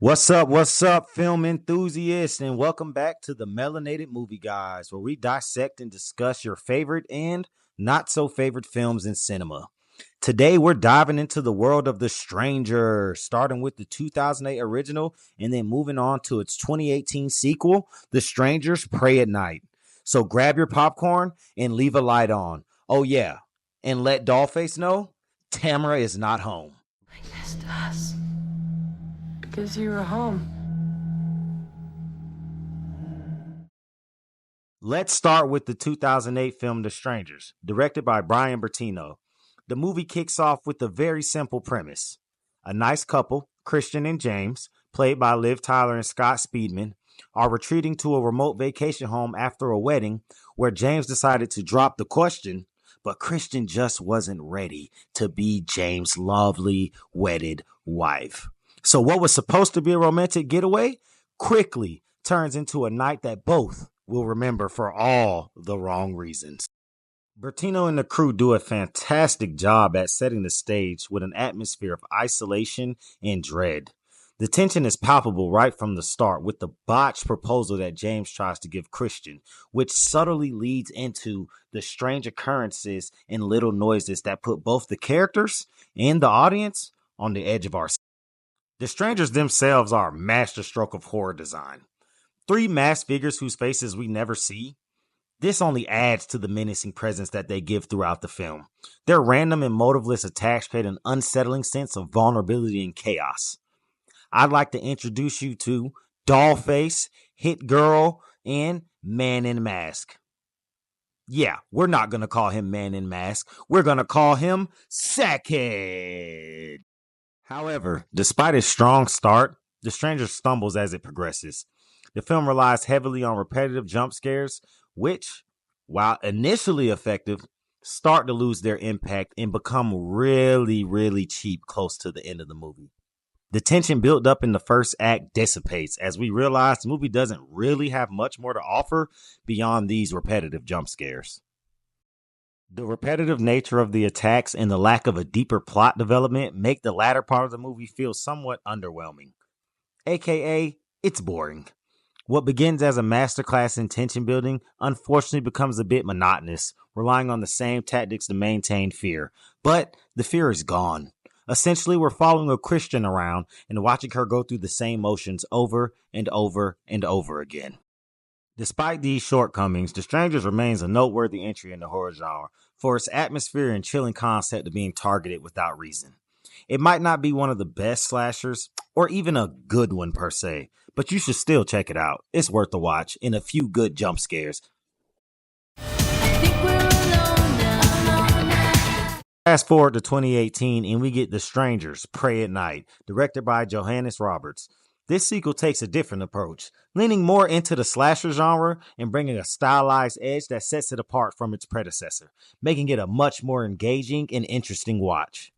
What's up, film enthusiasts, and welcome back to the Melanated Movie Guys, where we dissect and discuss your favorite and not so favorite films in cinema. Today, we're diving into the world of The Stranger, starting with the 2008 original and then moving on to its 2018 sequel, The Strangers Pray at Night. So grab your popcorn and leave a light on. Oh, yeah, and let Dollface know Tamara is not home. I missed us. Because you were home. Let's start with the 2008 film The Strangers, directed by Brian Bertino. The movie kicks off with a very simple premise. A nice couple, Christian and James, played by Liv Tyler and Scott Speedman, are retreating to a remote vacation home after a wedding where James decided to drop the question, but Christian just wasn't ready to be James' lovely wedded wife. So what was supposed to be a romantic getaway quickly turns into a night that both will remember for all the wrong reasons. Bertino and the crew do a fantastic job at setting the stage with an atmosphere of isolation and dread. The tension is palpable right from the start with the botched proposal that James tries to give Christian, which subtly leads into the strange occurrences and little noises that put both the characters and the audience on the edge of our seat. The Strangers themselves are a masterstroke of horror design. Three masked figures whose faces we never see. This only adds to the menacing presence that they give throughout the film. Their random and motiveless attacks create an unsettling sense of vulnerability and chaos. I'd like to introduce you to Dollface, Hit Girl, and Man in Mask. Yeah, we're not going to call him Man in Mask. We're going to call him Sackhead. However, despite its strong start, The Stranger stumbles as it progresses. The film relies heavily on repetitive jump scares, which, while initially effective, start to lose their impact and become really cheap close to the end of the movie. The tension built up in the first act dissipates as we realize the movie doesn't really have much more to offer beyond these repetitive jump scares. The repetitive nature of the attacks and the lack of a deeper plot development make the latter part of the movie feel somewhat underwhelming. AKA, it's boring. What begins as a masterclass in tension building unfortunately becomes a bit monotonous, relying on the same tactics to maintain fear. But the fear is gone. Essentially, we're following a Christian around and watching her go through the same motions over and over and over again. Despite these shortcomings, The Strangers remains a noteworthy entry in the horror genre for its atmosphere and chilling concept of being targeted without reason. It might not be one of the best slashers, or even a good one per se, but you should still check it out. It's worth the watch, and a few good jump scares. Fast forward to 2018, and we get The Strangers Pray at Night, directed by Johannes Roberts. This sequel takes a different approach, leaning more into the slasher genre and bringing a stylized edge that sets it apart from its predecessor, making it a much more engaging and interesting watch.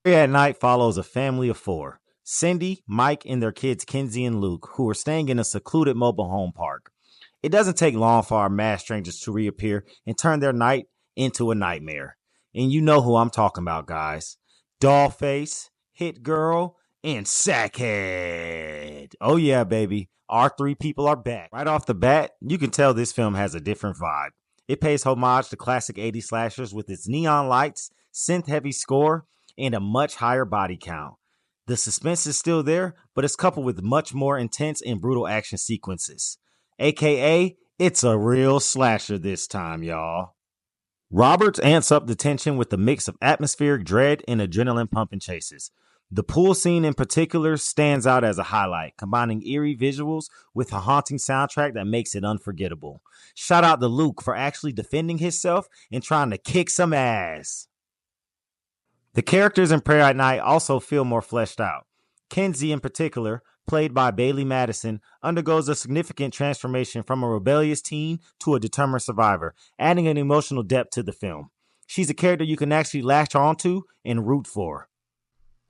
Pray at Night follows a family of four: Cindy, Mike, and their kids Kenzie and Luke, who are staying in a secluded mobile home park. It doesn't take long for our masked strangers to reappear and turn their night into a nightmare. And you know who I'm talking about, guys. Dollface, Hit Girl, and Sackhead. Oh yeah, baby. Our three people are back. Right off the bat, you can tell this film has a different vibe. It pays homage to classic 80s slashers with its neon lights, synth-heavy score, and a much higher body count. The suspense is still there, but it's coupled with much more intense and brutal action sequences. AKA, it's a real slasher this time, y'all. Roberts amps up the tension with a mix of atmospheric dread and adrenaline-pumping chases. The pool scene in particular stands out as a highlight, combining eerie visuals with a haunting soundtrack that makes it unforgettable. Shout out to Luke for actually defending himself and trying to kick some ass. The characters in Pray at Night also feel more fleshed out. Kenzie, in particular, played by Bailey Madison, undergoes a significant transformation from a rebellious teen to a determined survivor, adding an emotional depth to the film. She's a character you can actually latch onto and root for.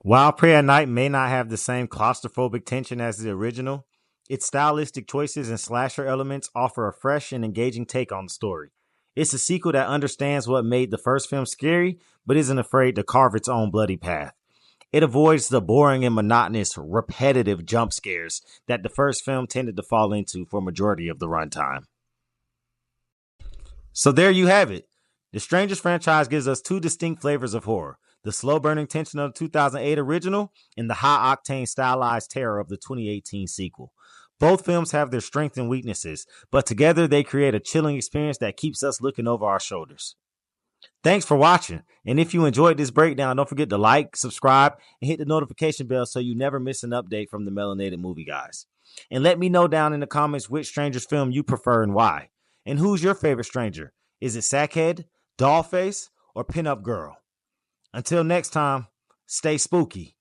While Pray at Night may not have the same claustrophobic tension as the original, its stylistic choices and slasher elements offer a fresh and engaging take on the story. It's a sequel that understands what made the first film scary, but isn't afraid to carve its own bloody path. It avoids the boring and monotonous, repetitive jump scares that the first film tended to fall into for a majority of the runtime. So there you have it. The Strangers franchise gives us two distinct flavors of horror: the slow-burning tension of the 2008 original and the high-octane stylized terror of the 2018 sequel. Both films have their strengths and weaknesses, but together they create a chilling experience that keeps us looking over our shoulders. Thanks for watching, and if you enjoyed this breakdown, don't forget to like, subscribe, and hit the notification bell so you never miss an update from the Melanated Movie Guys. And let me know down in the comments which Strangers film you prefer and why. And who's your favorite Stranger? Is it Sackhead, Dollface, or Pinup Girl? Until next time, stay spooky.